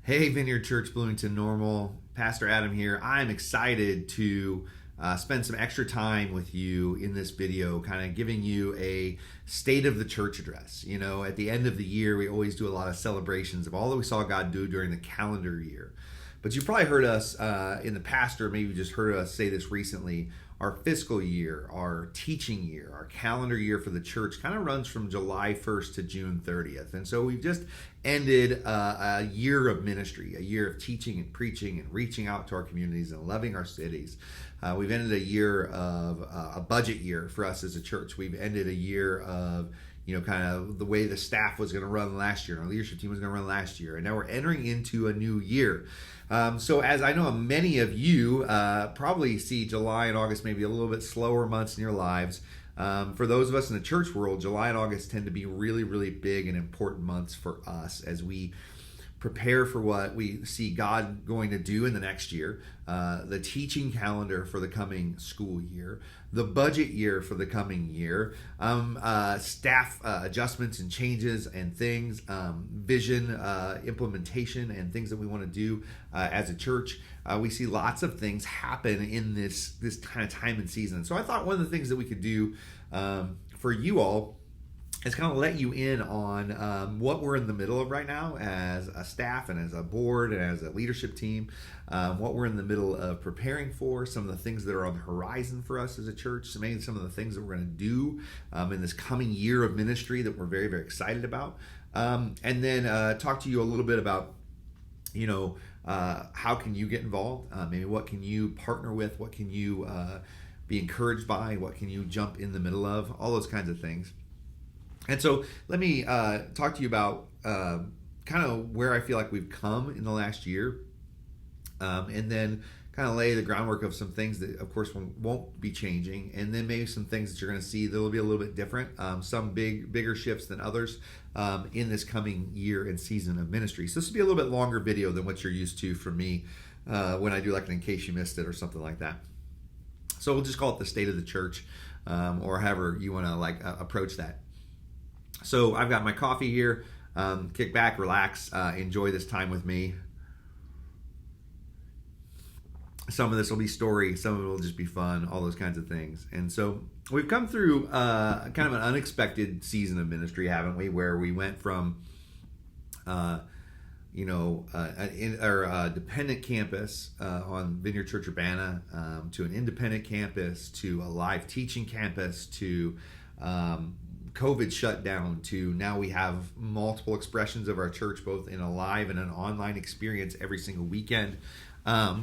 Hey, Vineyard Church, Bloomington-Normal. Pastor Adam here. I'm excited to spend some extra time with you in this video, kind of giving you a state of the church address. You know, at the end of the year, we always do a lot of celebrations of all that we saw God do during the calendar year. But you probably heard us in the past, or maybe you just heard us say this recently. Our fiscal year, our teaching year, our calendar year for the church kind of runs from July 1st to June 30th. And so we've just ended a year of ministry, a year of teaching and preaching and reaching out to our communities and loving our cities. We've ended a year of a budget year for us as a church. We've ended a year of kind of the way the staff was going to run last year, our leadership team was going to run last year, and now we're entering into a new year. So as I know many of you probably see July and August maybe a little bit slower months in your lives. For those of us in the church world, July and August tend to be really, really big and important months for us as we prepare for what we see God going to do in the next year, the teaching calendar for the coming school year, the budget year for the coming year, staff adjustments and changes and things, vision implementation and things that we want to do as a church. We see lots of things happen in this kind of time and season. So I thought one of the things that we could do for you all is kind of let you in on what we're in the middle of right now as a staff and as a board and as a leadership team, what we're in the middle of preparing for, some of the things that are on the horizon for us as a church, so maybe some of the things that we're going to do in this coming year of ministry that we're very, very excited about. And then talk to you a little bit about, how can you get involved? Maybe what can you partner with? What can you be encouraged by? What can you jump in the middle of? All those kinds of things. And so let me talk to you about kind of where I feel like we've come in the last year, and then kind of lay the groundwork of some things that, of course, won't be changing, and then maybe some things that you're going to see that will be a little bit different, some bigger shifts than others in this coming year and season of ministry. So this will be a little bit longer video than what you're used to from me when I do like an in case you missed it or something like that. So we'll just call it the state of the church, or however you want to approach that. So I've got my coffee here. Kick back, relax, enjoy this time with me. Some of this will be story, some of it will just be fun, all those kinds of things. And so we've come through kind of an unexpected season of ministry, haven't we? Where we went from, our dependent campus on Vineyard Church Urbana to an independent campus to a live teaching campus to COVID shutdown to now we have multiple expressions of our church, both in a live and an online experience every single weekend.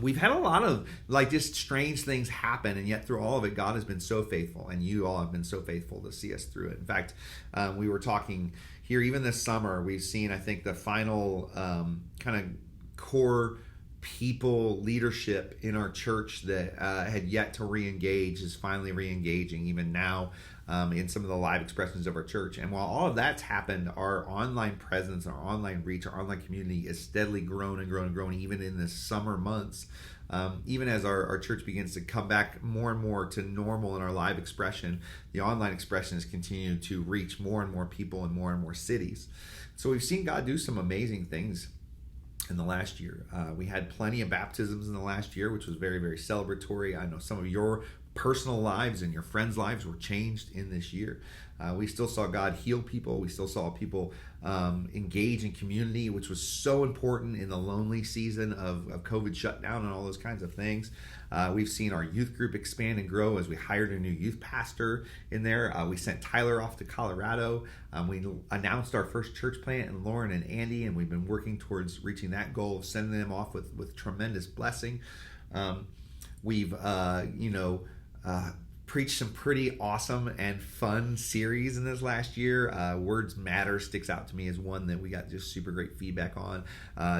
We've had a lot of just strange things happen, and yet through all of it, God has been so faithful, and you all have been so faithful to see us through it. In fact, we were talking here, even this summer, we've seen, I think, the final kind of core people leadership in our church that had yet to re-engage is finally re-engaging even now in some of the live expressions of our church. And while all of that's happened, our online presence, our online reach, our online community is steadily grown and grown and grown even in the summer months. Even as our church begins to come back more and more to normal in our live expression, the online expression has continued to reach more and more people in more and more cities. So we've seen God do some amazing things in the last year. We had plenty of baptisms in the last year, which was very, very celebratory. I know some of your personal lives and your friends' lives were changed in this year. We still saw God heal people. We still saw people engage in community, which was so important in the lonely season of COVID shutdown and all those kinds of things. We've seen our youth group expand and grow as we hired a new youth pastor in there. We sent Tyler off to Colorado. We announced our first church plant in Lauren and Andy, and we've been working towards reaching that goal of sending them off with tremendous blessing. We've preached some pretty awesome and fun series in this last year. Words Matter sticks out to me as one that we got just super great feedback on.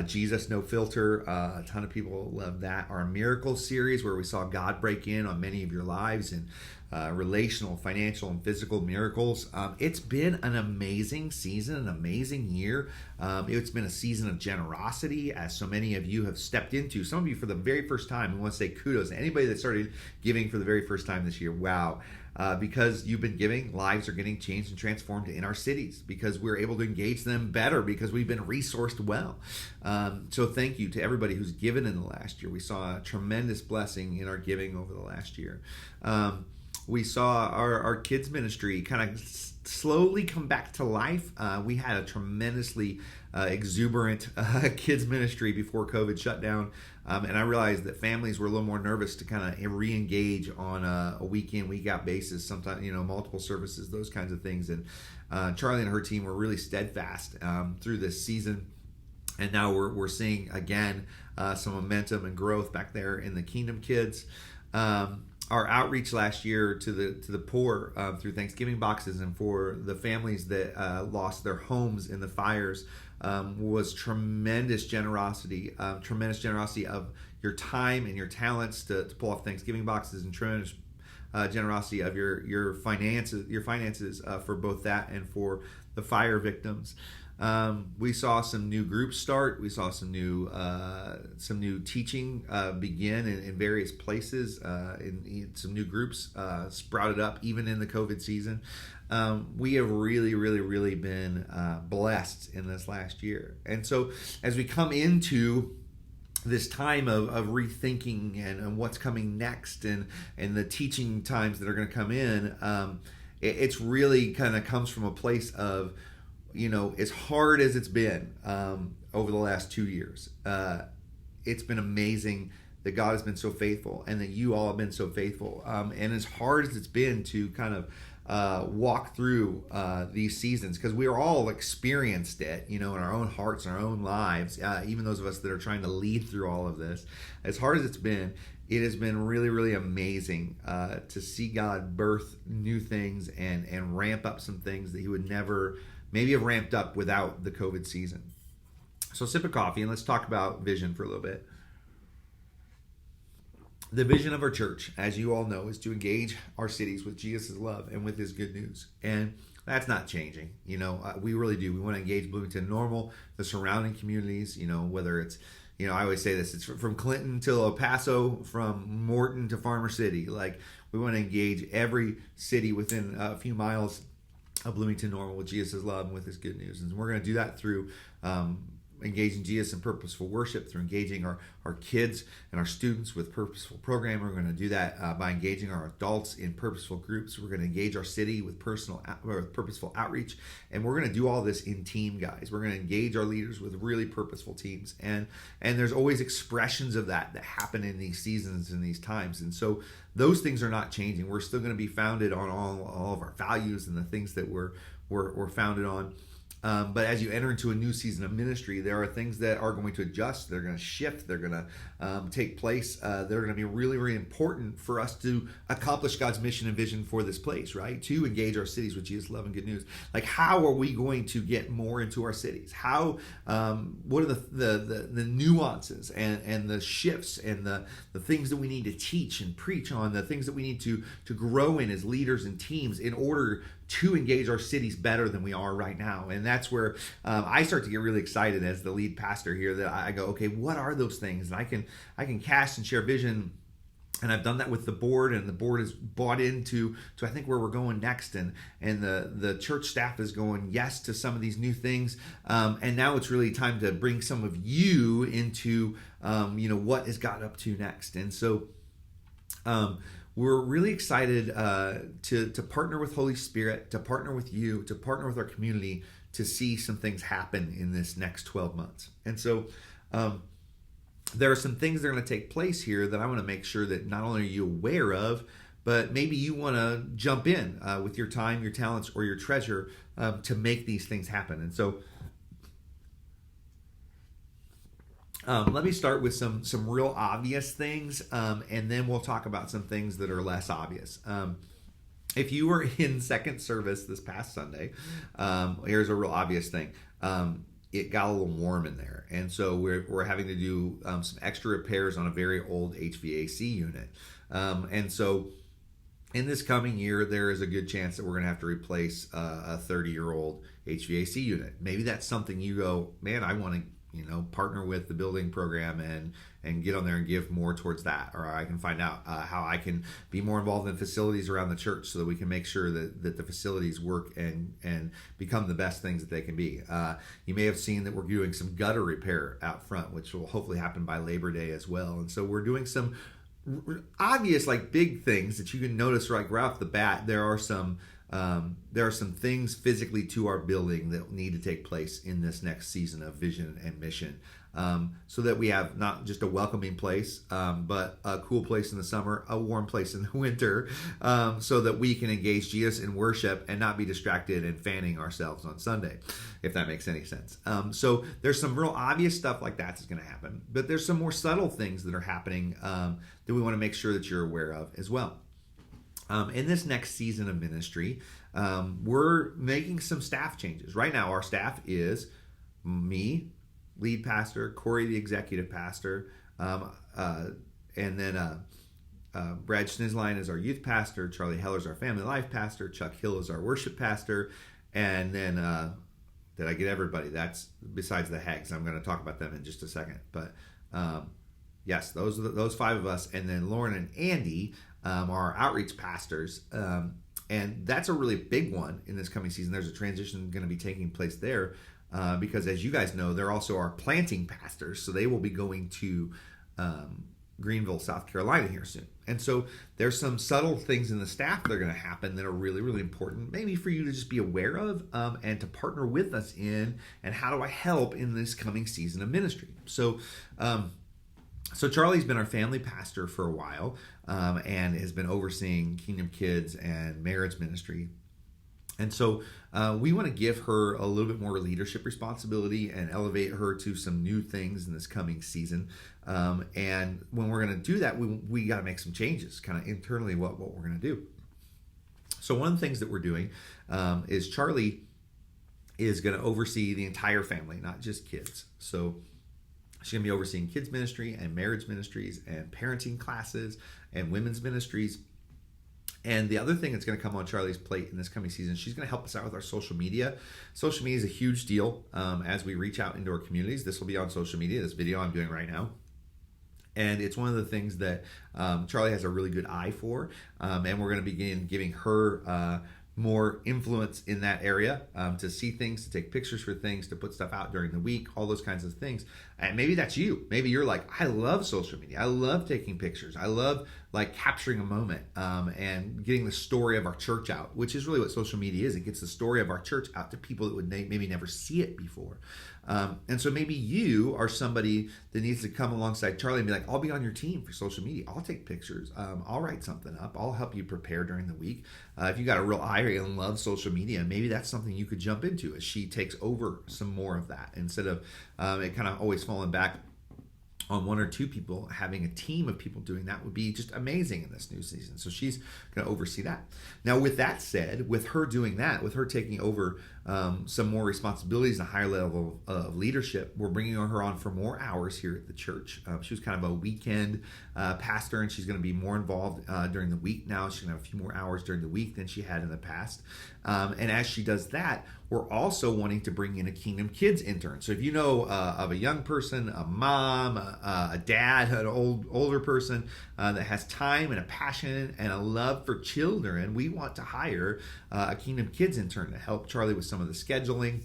Jesus No Filter, a ton of people love that. Our Miracle series, where we saw God break in on many of your lives and relational, financial, and physical miracles. It's been an amazing season, an amazing year. It's been a season of generosity, as so many of you have stepped into. Some of you for the very first time. We want to say kudos to anybody that started giving for the very first time this year. Wow. Because you've been giving, lives are getting changed and transformed in our cities because we're able to engage them better because we've been resourced well. So thank you to everybody who's given in the last year. We saw a tremendous blessing in our giving over the last year. We saw our kids ministry kind of slowly come back to life. We had a tremendously exuberant kids ministry before COVID shut down. And I realized that families were a little more nervous to kind of re-engage on a week-in, week-out basis, sometimes, multiple services, those kinds of things. And Charlie and her team were really steadfast through this season. And now we're seeing, again, some momentum and growth back there in the Kingdom Kids. Our outreach last year to the poor through Thanksgiving boxes and for the families that lost their homes in the fires was tremendous generosity of your time and your talents to pull off Thanksgiving boxes, and tremendous generosity of your finances for both that and for the fire victims. We saw some new groups start. We saw some new teaching begin in various places. In some new groups sprouted up even in the COVID season. We have really, really, really been blessed in this last year. And so as we come into this time of rethinking and what's coming next and the teaching times that are going to come in, it's really kind of comes from a place of, as hard as it's been over the last 2 years, it's been amazing that God has been so faithful and that you all have been so faithful. And as hard as it's been to kind of walk through these seasons, because we are all experienced it, in our own hearts, in our own lives, even those of us that are trying to lead through all of this. As hard as it's been, it has been really, really amazing to see God birth new things and ramp up some things that he would never maybe have ramped up without the COVID season. So sip of coffee and let's talk about vision for a little bit. The vision of our church, as you all know, is to engage our cities with Jesus' love and with his good news. And that's not changing. We really do. We want to engage Bloomington-Normal, the surrounding communities, whether it's, I always say this, it's from Clinton to El Paso, from Morton to Farmer City. Like, we want to engage every city within a few miles of Bloomington-Normal with Jesus' love and with his good news. And we're going to do that through engaging Jesus in purposeful worship, through engaging our kids and our students with purposeful programming. We're going to do that by engaging our adults in purposeful groups. We're going to engage our city with purposeful outreach. And we're going to do all this in team, guys. We're going to engage our leaders with really purposeful teams. And there's always expressions of that happen in these seasons and these times. And so those things are not changing. We're still going to be founded on all of our values and the things that we're founded on. But as you enter into a new season of ministry, there are things that are going to adjust. They're going to shift. They're going to take place. They're going to be really, really important for us to accomplish God's mission and vision for this place, right? To engage our cities with Jesus' love and good news. Like, how are we going to get more into our cities? How? What are the nuances and the shifts and the things that we need to teach and preach on? The things that we need to grow in as leaders and teams in order to engage our cities better than we are right now. And that's where I start to get really excited as the lead pastor here, that I go, okay, what are those things? And I can cast and share vision. And I've done that with the board, and the board is bought into I think where we're going next, and the church staff is going yes to some of these new things, and now it's really time to bring some of you into what has got up to next. And so we're really excited to partner with Holy Spirit, to partner with you, to partner with our community to see some things happen in this next 12 months. And so there are some things that are going to take place here that I want to make sure that not only are you aware of, but maybe you want to jump in with your time, your talents, or your treasure to make these things happen. And so let me start with some real obvious things, and then we'll talk about some things that are less obvious. If you were in second service this past Sunday, here's a real obvious thing. It got a little warm in there, and so we're having to do some extra repairs on a very old HVAC unit. And so in this coming year, there is a good chance that we're going to have to replace a 30-year-old HVAC unit. Maybe that's something you go, man, I want to, partner with the building program and get on there and give more towards that. Or I can find out how I can be more involved in facilities around the church so that we can make sure that the facilities work and become the best things that they can be. You may have seen that we're doing some gutter repair out front, which will hopefully happen by Labor Day as well. And so we're doing some obvious, like, big things that you can notice right off the bat. There are some things physically to our building that need to take place in this next season of vision and mission, so that we have not just a welcoming place, but a cool place in the summer, a warm place in the winter, so that we can engage Jesus in worship and not be distracted and fanning ourselves on Sunday, if that makes any sense. So there's some real obvious stuff like that's going to happen, but there's some more subtle things that are happening that we want to make sure that you're aware of as well. In this next season of ministry, we're making some staff changes. Right now, our staff is me, lead pastor, Corey, the executive pastor, and then Brad Schnizzline is our youth pastor, Charlie Heller is our family life pastor, Chuck Hill is our worship pastor, and then did I get everybody? That's besides the Hags. I'm going to talk about them in just a second, but yes, those five of us, and then Lauren and Andy are our outreach pastors, and that's a really big one in this coming season. There's a transition going to be taking place there because, as you guys know, they're also our planting pastors, so they will be going to Greenville, South Carolina here soon. And so there's some subtle things in the staff that are going to happen that are really, really important, maybe for you to just be aware of and to partner with us in, and how do I help in this coming season of ministry. So Charlie's been our family pastor for a while, and has been overseeing Kingdom Kids and marriage ministry. And so we want to give her a little bit more leadership responsibility and elevate her to some new things in this coming season. And when we're going to do that, we got to make some changes kind of internally what we're going to do. So one of the things that we're doing is Charlie is going to oversee the entire family, not just kids. So she's going to be overseeing kids ministry and marriage ministries and parenting classes and women's ministries. And the other thing that's going to come on Charlie's plate in this coming season, she's going to help us out with our social media. Social media is a huge deal as we reach out into our communities. This will be on social media, this video I'm doing right now. And it's one of the things that Charlie has a really good eye for. And we're going to begin giving her more influence in that area, to see things, to take pictures for things, to put stuff out during the week, all those kinds of things. And maybe that's you. Maybe you're like, I love social media. I love taking pictures. I love like capturing a moment and getting the story of our church out, which is really what social media is. It gets the story of our church out to people that would maybe never see it before. And so maybe you are somebody that needs to come alongside Charlie and be like, I'll be on your team for social media. I'll take pictures. I'll write something up. I'll help you prepare during the week. If you got a real eye and love social media, maybe that's something you could jump into as she takes over some more of that, instead of it kind of always falling back on one or two people. Having a team of people doing that would be just amazing in this new season. So she's going to oversee that. Now, with that said, with her doing that, with her taking over some more responsibilities and a higher level of leadership, we're bringing her on for more hours here at the church. She was kind of a weekend pastor, and she's going to be more involved during the week now. She's going to have a few more hours during the week than she had in the past. And as she does that, we're also wanting to bring in a Kingdom Kids intern. So if you know of a young person, a mom, a dad, an older person that has time and a passion and a love for children, we want to hire a Kingdom Kids intern to help Charlie with some of the scheduling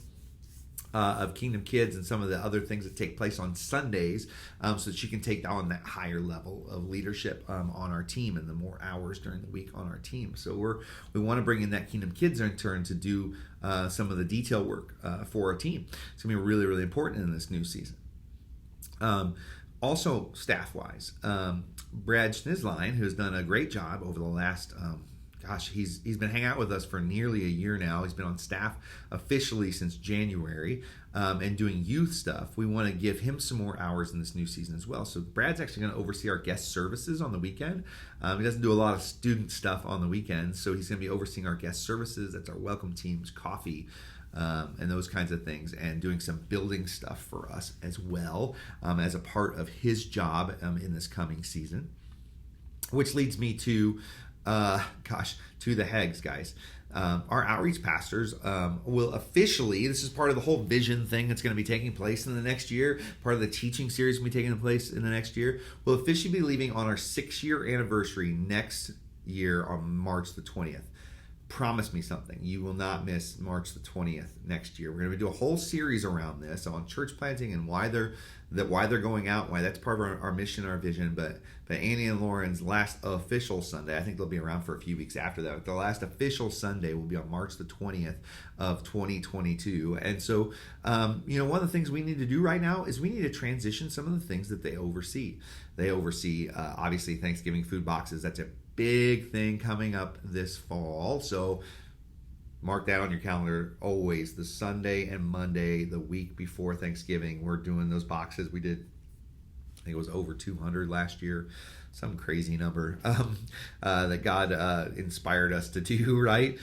of Kingdom Kids and some of the other things that take place on Sundays, so that she can take on that higher level of leadership on our team and the more hours during the week on our team. So we want to bring in that Kingdom Kids intern to do some of the detail work for our team. It's going to be really, really important in this new season. Also, staff-wise, Brad Schnizzline, who's done a great job over the last he's been hanging out with us for nearly a year now. He's been on staff officially since January and doing youth stuff. We want to give him some more hours in this new season as well. So Brad's actually going to oversee our guest services on the weekend. He doesn't do a lot of student stuff on the weekends, so he's going to be overseeing our guest services. That's our welcome teams, coffee, and those kinds of things, and doing some building stuff for us as well as a part of his job in this coming season. Which leads me to to the Hegs, guys. Our outreach pastors will officially, this is part of the whole vision thing that's going to be taking place in the next year, part of the teaching series will be taking place in the next year, will officially be leaving on our 6-year anniversary next year on March the 20th. Promise me something. You will not miss March the 20th next year. We're going to do a whole series around this on church planting and why they're going out, why that's part of our mission, our vision. But Annie and Lauren's last official Sunday, I think they'll be around for a few weeks after that. But the last official Sunday will be on March the 20th of 2022. And so, one of the things we need to do right now is we need to transition some of the things that they oversee. They oversee, obviously, Thanksgiving food boxes. That's a big thing coming up this fall. So mark that on your calendar always. The Sunday and Monday, the week before Thanksgiving, we're doing those boxes. We did, I think it was over 200 last year, some crazy number that God inspired us to do, right?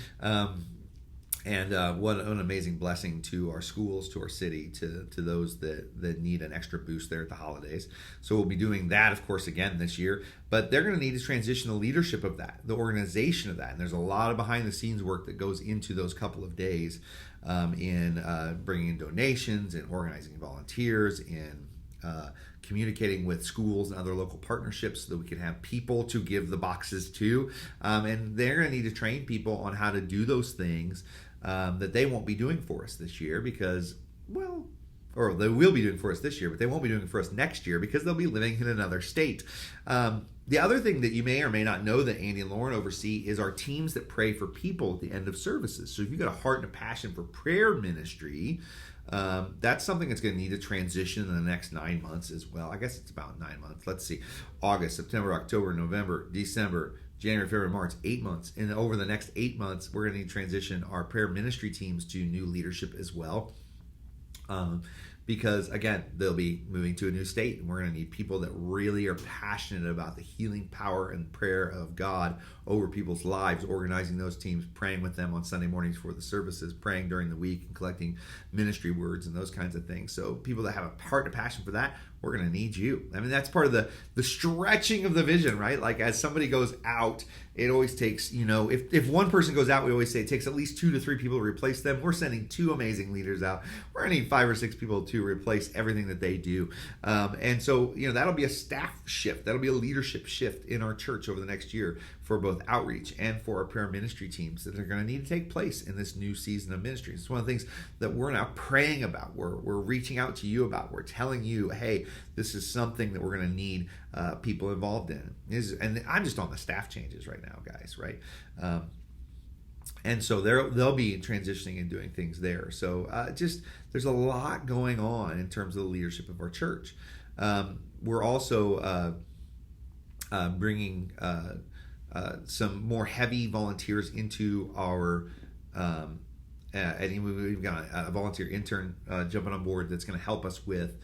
And what an amazing blessing to our schools, to our city, to those that need an extra boost there at the holidays. So we'll be doing that, of course, again this year. But they're going to need to transition the leadership of that, the organization of that. And there's a lot of behind-the-scenes work that goes into those couple of days in bringing in donations, in organizing volunteers, in communicating with schools and other local partnerships so that we can have people to give the boxes to. And they're going to need to train people on how to do those things that they won't be doing for us this year because, or they will be doing for us this year, but they won't be doing it for us next year because they'll be living in another state. The other thing that you may or may not know that Andy and Lauren oversee is our teams that pray for people at the end of services. So if you've got a heart and a passion for prayer ministry, that's something that's going to need to transition in the next 9 months as well. I guess it's about 9 months. Let's see. August, September, October, November, December, January, February, March, 8 months. And over the next 8 months, we're going to need to transition our prayer ministry teams to new leadership as well. Because, again, they'll be moving to a new state, and we're going to need people that really are passionate about the healing power and prayer of God over people's lives, organizing those teams, praying with them on Sunday mornings for the services, praying during the week, and collecting ministry words and those kinds of things. So people that have a heart and passion for that, we're going to need you. I mean, that's part of the stretching of the vision, right? Like as somebody goes out, it always takes, if one person goes out, we always say it takes at least 2 to 3 people to replace them. We're sending 2 amazing leaders out. We're going to need 5 or 6 people to replace everything that they do. And so, that'll be a staff shift. That'll be a leadership shift in our church over the next year for both outreach and for our prayer ministry teams that are going to need to take place in this new season of ministry. It's one of the things that we're now praying about. We're reaching out to you about. We're telling you, hey, this is something that we're going to need people involved in. And I'm just on the staff changes right now, guys, right? And so they'll be transitioning and doing things there. So there's a lot going on in terms of the leadership of our church. We're also bringing some more heavy volunteers into our and we've got a volunteer intern jumping on board that's going to help us with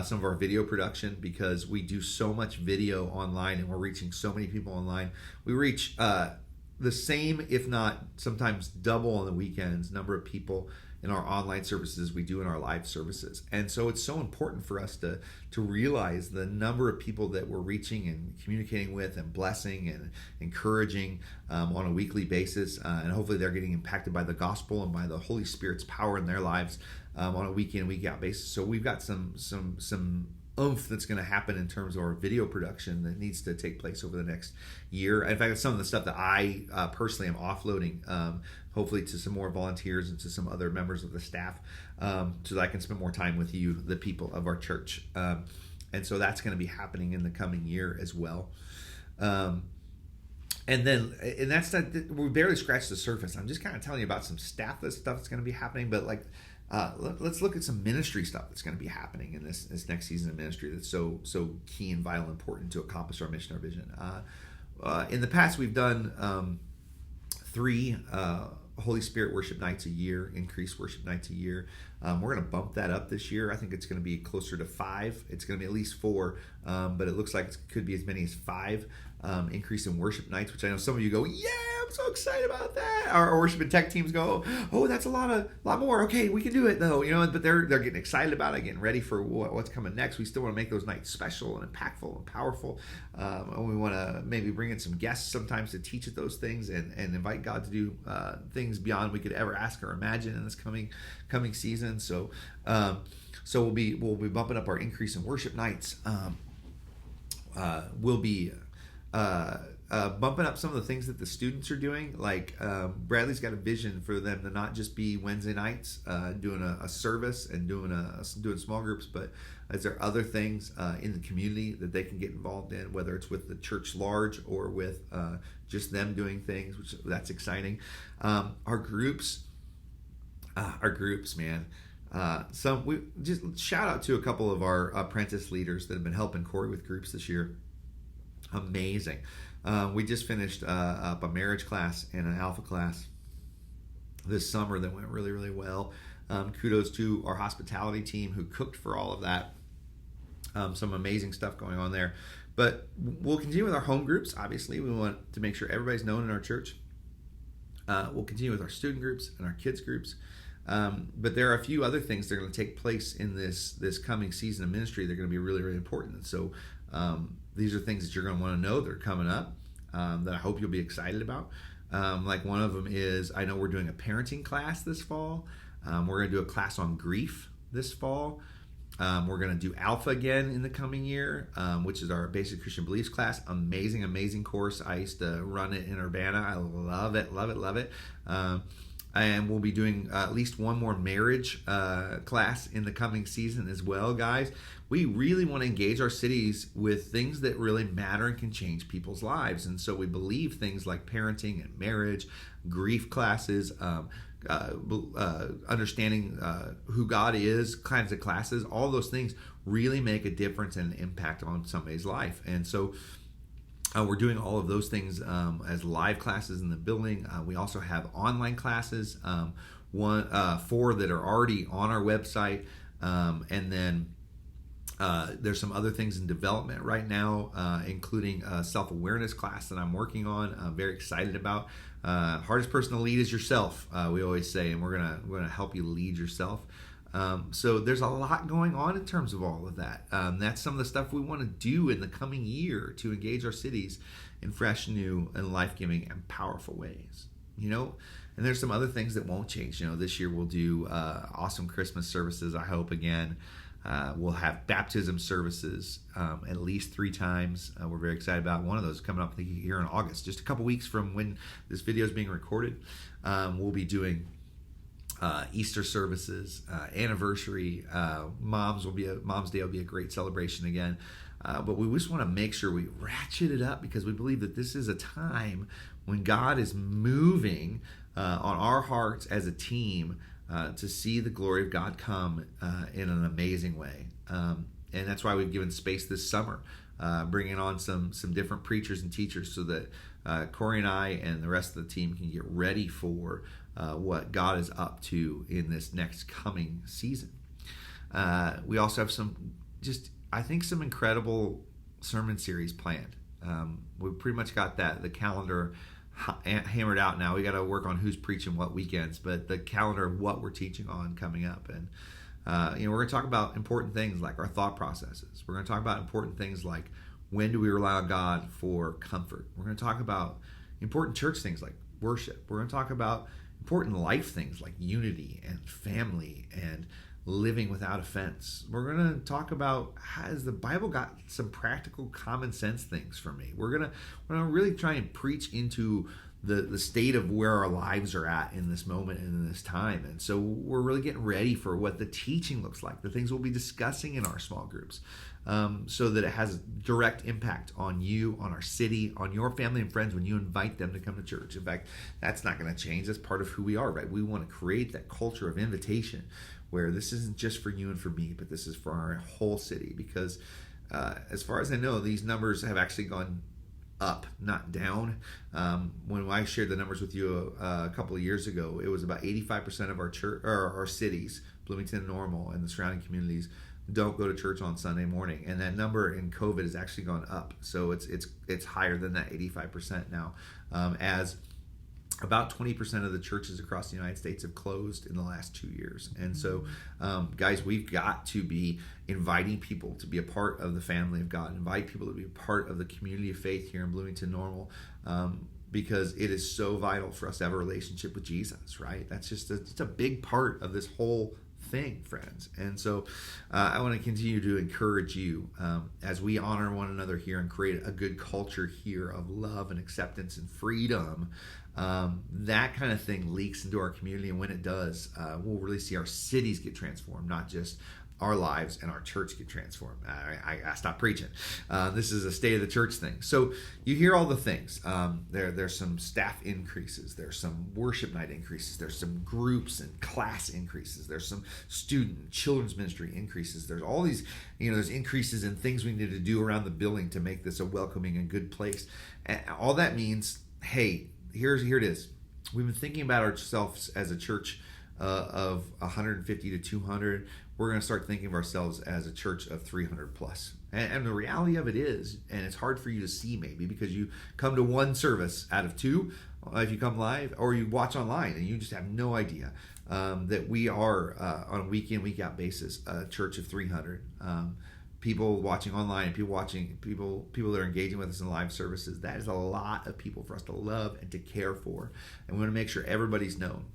some of our video production because we do so much video online and we're reaching so many people online. We reach the same, if not sometimes double on the weekends, number of people in our online services we do in our live services. And so it's so important for us to realize the number of people that we're reaching and communicating with and blessing and encouraging on a weekly basis. And hopefully they're getting impacted by the gospel and by the Holy Spirit's power in their lives on a week in, week out basis. So we've got some oomph that's going to happen in terms of our video production that needs to take place over the next year. In fact, some of the stuff that I personally am offloading, hopefully to some more volunteers and to some other members of the staff, so that I can spend more time with you, the people of our church. And so that's going to be happening in the coming year as well. And that's not, we barely scratched the surface. I'm just kind of telling you about some stuff that's going to be happening, but let's look at some ministry stuff that's going to be happening in this next season of ministry that's so key and vital and important to accomplish our mission, our vision. In the past, we've done 3 Holy Spirit worship nights a year, increased worship nights a year. We're going to bump that up this year. I think it's going to be closer to 5. It's going to be at least 4, but it looks like it could be as many as 5 increase in worship nights, which I know some of you go, yeah, I'm so excited about that. Our worship and tech teams go, oh, that's a lot more. Okay, we can do it though, but they're getting excited about it, getting ready for what's coming next. We still want to make those nights special and impactful and powerful. And we want to maybe bring in some guests sometimes to teach at those things and invite God to do things beyond we could ever ask or imagine in this coming season. So we'll be bumping up our increase in worship nights. We'll be bumping up some of the things that the students are doing. Like Bradley's got a vision for them to not just be Wednesday nights doing a service and doing small groups, but is there other things in the community that they can get involved in, whether it's with the church large or with just them doing things, which that's exciting. Our groups, man. We just shout out to a couple of our apprentice leaders that have been helping Corey with groups this year. Amazing. We just finished up a marriage class and an alpha class this summer that went really, really well. Kudos to our hospitality team who cooked for all of that. Some amazing stuff going on there. But we'll continue with our home groups. Obviously, we want to make sure everybody's known in our church. We'll continue with our student groups and our kids groups. But there are a few other things that are going to take place in this coming season of ministry. They're going to be really, really important. And so these are things that you're going to want to know that are coming up that I hope you'll be excited about. Like one of them is, I know we're doing a parenting class this fall. We're going to do a class on grief this fall. We're going to do Alpha again in the coming year, which is our basic Christian beliefs class. Amazing course. I used to run it in Urbana. I love it. And we'll be doing at least one more marriage class in the coming season as well, guys. We really want to engage our cities with things that really matter and can change people's lives. And so we believe things like parenting and marriage, grief classes, understanding who God is, kinds of classes, all those things really make a difference and an impact on somebody's life. And so we're doing all of those things as live classes in the building. We also have online classes, 4 that are already on our website, and then there's some other things in development right now, including a self-awareness class that I'm working on. I'm very excited about. Hardest person to lead is yourself, we always say, and we're gonna help you lead yourself. So there's a lot going on in terms of all of that. That's some of the stuff we want to do in the coming year to engage our cities in fresh, new, and life-giving and powerful ways. And there's some other things that won't change. This year we'll do awesome Christmas services, I hope, again. We'll have baptism services at least 3 times. We're very excited about one of those coming up here in August, just a couple weeks from when this video is being recorded. We'll be doing Easter services, anniversary, Mom's Day will be a great celebration again. But we just want to make sure we ratchet it up because we believe that this is a time when God is moving on our hearts as a team to see the glory of God come in an amazing way. And that's why we've given space this summer, bringing on some different preachers and teachers so that Corey and I and the rest of the team can get ready for what God is up to in this next coming season. We also have some incredible sermon series planned. We've pretty much got the calendar hammered out now. We got to work on who's preaching what weekends, but the calendar of what we're teaching on coming up. And we're going to talk about important things like our thought processes. We're going to talk about important things like when do we rely on God for comfort. We're going to talk about important church things like worship. We're going to talk about important life things like unity and family and living without offense. We're going to talk about, has the Bible got some practical common sense things for me? We're going to really try and preach into the state of where our lives are at in this moment and in this time. And so we're really getting ready for what the teaching looks like, the things we'll be discussing in our small groups, so that it has direct impact on you, on our city, on your family and friends when you invite them to come to church. In fact, that's not going to change. That's part of who we are, right? We want to create that culture of invitation where this isn't just for you and for me, but this is for our whole city. Because as far as I know, these numbers have actually gone up, not down. When I shared the numbers with you a couple of years ago, it was about 85% of our church or our cities, Bloomington-Normal, and the surrounding communities don't go to church on Sunday morning, and that number in COVID has actually gone up. So it's higher than that 85% now, as about 20% of the churches across the United States have closed in the last 2 years. And so, guys, we've got to be inviting people to be a part of the family of God, invite people to be a part of the community of faith here in Bloomington-Normal, because it is so vital for us to have a relationship with Jesus, right? That's just it's a big part of this whole thing, friends. And so I want to continue to encourage you as we honor one another here and create a good culture here of love and acceptance and freedom. That kind of thing leaks into our community, and when it does, we'll really see our cities get transformed, not just our lives and our church get transformed. I stopped preaching. This is a state of the church thing. So you hear all the things. There's some staff increases. There's some worship night increases. There's some groups and class increases. There's some student children's ministry increases. There's all these, there's increases in things we need to do around the building to make this a welcoming and good place. And all that means, hey, here it is. We've been thinking about ourselves as a church of 150 to 200. We're going to start thinking of ourselves as a church of 300 plus. And the reality of it is, and it's hard for you to see maybe because you come to one service out of two, if you come live, or you watch online and you just have no idea that we are on a week in, week out basis, a church of 300. People watching online, people that are engaging with us in live services. That is a lot of people for us to love and to care for. And we want to make sure everybody's known.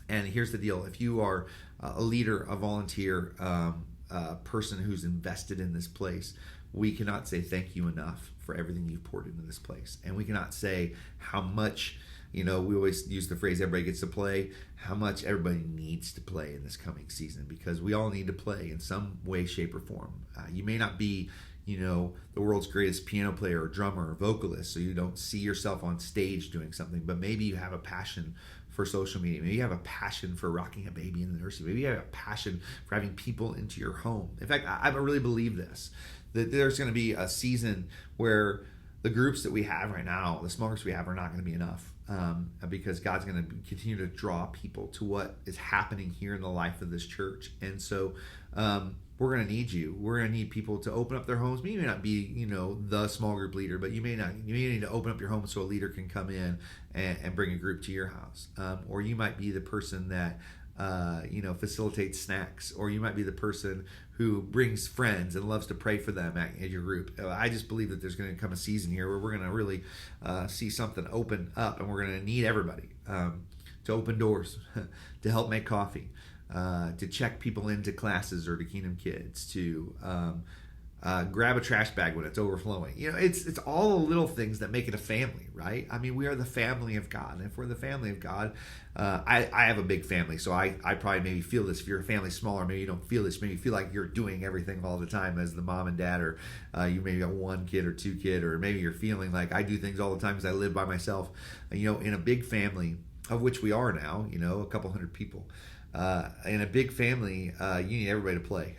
And here's the deal. If you are a leader, a volunteer, a person who's invested in this place, we cannot say thank you enough for everything you've poured into this place. And we cannot say how much, we always use the phrase everybody gets to play, how much everybody needs to play in this coming season, because we all need to play in some way, shape, or form. You may not be, the world's greatest piano player or drummer or vocalist, so you don't see yourself on stage doing something, but maybe you have a passion for social media. Maybe you have a passion for rocking a baby in the nursery. Maybe you have a passion for having people into your home. In fact, I really believe this, that there's going to be a season where the groups that we have right now, the small groups we have, are not going to be enough, because God's going to continue to draw people to what is happening here in the life of this church. And so we're going to need you. We're going to need people to open up their homes. You may not be, the small group leader, but you may need to open up your home so a leader can come in and bring a group to your house. Or you might be the person that, facilitates snacks, or you might be the person who brings friends and loves to pray for them at your group. I just believe that there's going to come a season here where we're going to really see something open up, and we're going to need everybody to open doors, to help make coffee, to check people into classes or to Kingdom Kids, to grab a trash bag when it's overflowing. It's all the little things that make it a family, right? I mean, we are the family of God. And if we're the family of God, I have a big family, so I probably maybe feel this. If you're a family smaller, maybe you don't feel this. Maybe you feel like you're doing everything all the time as the mom and dad, or you maybe got one kid or two kid, or maybe you're feeling like I do things all the time because I live by myself. In a big family, of which we are now, a couple hundred people. In a big family, you need everybody to play,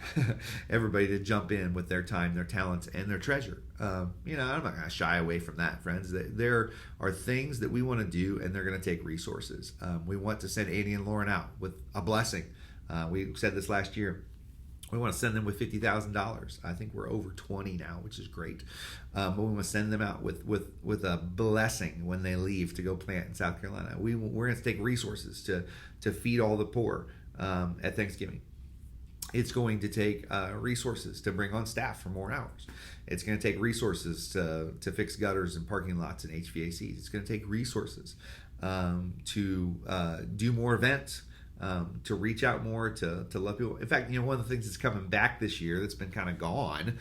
everybody to jump in with their time, their talents, and their treasure. I'm not going to shy away from that, friends. There are things that we want to do, and they're going to take resources. We want to send Andy and Lauren out with a blessing. We said this last year. We want to send them with $50,000. I think we're over 20 now, which is great. But we want to send them out with a blessing when they leave to go plant in South Carolina. We're going to take resources to feed all the poor at Thanksgiving. It's going to take resources to bring on staff for more hours. It's going to take resources to fix gutters and parking lots and HVACs. It's going to take resources to do more events. To reach out more, to love people. In fact, one of the things that's coming back this year that's been kind of gone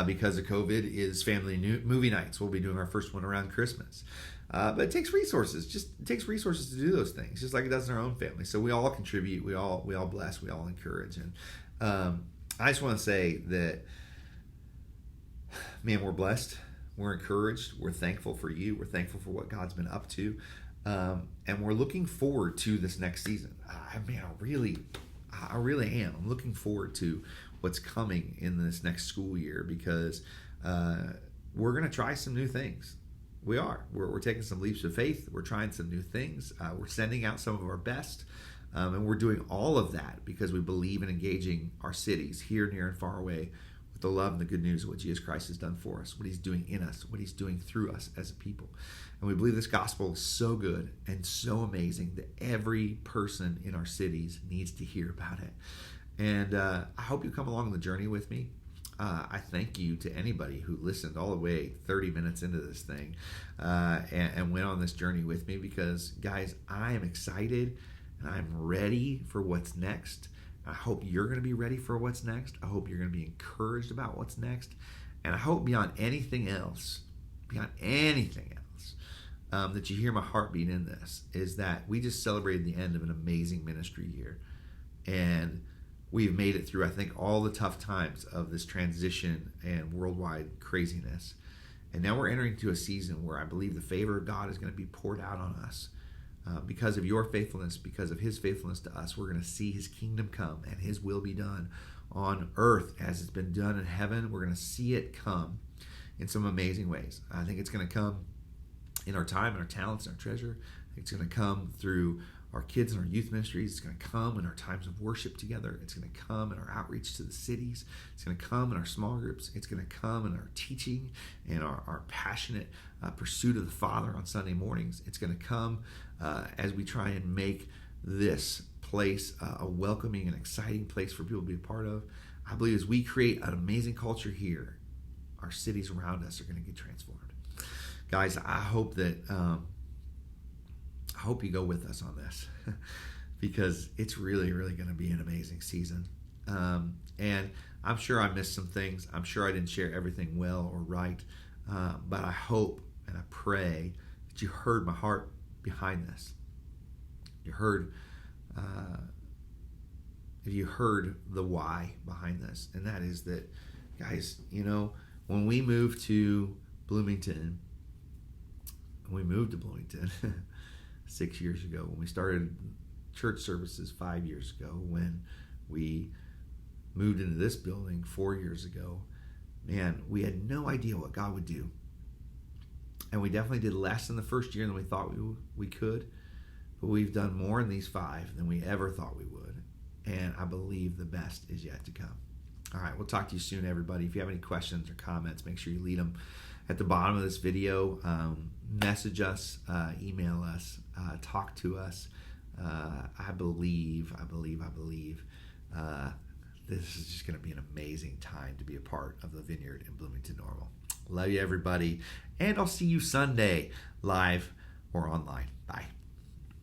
because of COVID is family movie nights. We'll be doing our first one around Christmas. But it takes resources. It takes resources to do those things, just like it does in our own family. So we all contribute. We all bless. We all encourage. And I just want to say that, man, we're blessed. We're encouraged. We're thankful for you. We're thankful for what God's been up to. And we're looking forward to this next season. I really am. I'm looking forward to what's coming in this next school year, because we're going to try some new things. We're taking some leaps of faith. We're trying some new things. We're sending out some of our best. And we're doing all of that because we believe in engaging our cities here, near, and far away with the love and the good news of what Jesus Christ has done for us, what he's doing in us, what he's doing through us as a people. And we believe this gospel is so good and so amazing that every person in our cities needs to hear about it. And I hope you come along the journey with me. I thank you to anybody who listened all the way 30 minutes into this thing and went on this journey with me, because, guys, I am excited and I'm ready for what's next. I hope you're going to be ready for what's next. I hope you're going to be encouraged about what's next. And I hope beyond anything else, that you hear my heartbeat in this, is that we just celebrated the end of an amazing ministry year. And we've made it through, I think, all the tough times of this transition and worldwide craziness. And now we're entering into a season where I believe the favor of God is going to be poured out on us. Because of your faithfulness, because of his faithfulness to us, we're going to see his kingdom come and his will be done on earth as it's been done in heaven. We're going to see it come in some amazing ways. I think it's going to come in our time and our talents and our treasure. It's going to come through our kids and our youth ministries. It's going to come in our times of worship together. It's going to come in our outreach to the cities. It's going to come in our small groups. It's going to come in our teaching and our passionate pursuit of the Father on Sunday mornings. It's going to come as we try and make this place a welcoming and exciting place for people to be a part of. I believe as we create an amazing culture here, our cities around us are going to get transformed. Guys, I hope that I hope you go with us on this because it's really, really going to be an amazing season. And I'm sure I missed some things. I'm sure I didn't share everything well or right. But I hope and I pray that you heard my heart behind this. You heard the why behind this. And that is that, guys, when we moved to Bloomington, 6 years ago, when we started church services 5 years ago, when we moved into this building 4 years ago, man, we had no idea what God would do. And we definitely did less in the first year than we thought we could. But we've done more in these 5 than we ever thought we would. And I believe the best is yet to come. All right, we'll talk to you soon, everybody. If you have any questions or comments, make sure you leave them at the bottom of this video. Message us, email us, talk to us. I believe this is just going to be an amazing time to be a part of the Vineyard in Bloomington-Normal. Love you, everybody. And I'll see you Sunday, live or online. Bye.